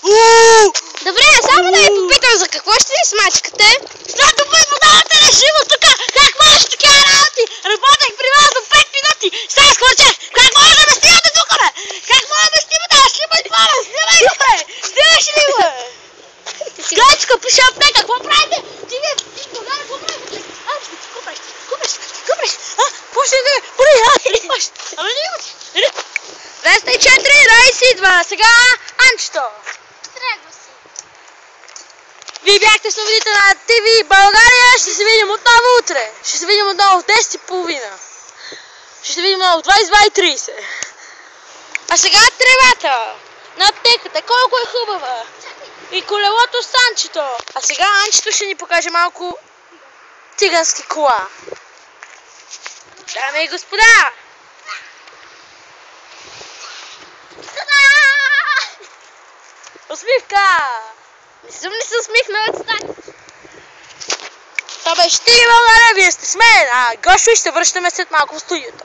Добре, само да ви попитам за какво ще ви смачкате? Защото подавате решимо тук! Как можеш такива работи? Работех при вас до 5 минути! Сега скорчеш! Как може да ме снимате тук, бе? Как може да ме снимате? Аз снимай това, бе! Снимай го, бе! Снимаш ли го, бе? Гайчко, пише аптека, какво правите? Ти вие, България, какво правите? Ще ти купеш! Пуши да брои, идваш! Ама не го ти! 204-22, сега Анчето. Тръгва си. Вие бяхте с новините на ТВ България, ще се видим отново утре. Ще се видим отново в 10:30. Ще се видим отново в 22:30. А сега тревата на аптеката, колко е хубава. И колелото с Анчето. А сега Анчето ще ни покаже малко цигански кола. Дами и господа! Усмивка! Не съм ли се усмихнал от стати? Това беше ТВ България, вие сте с мен, а Гошо и ще връщаме след малко в студиото.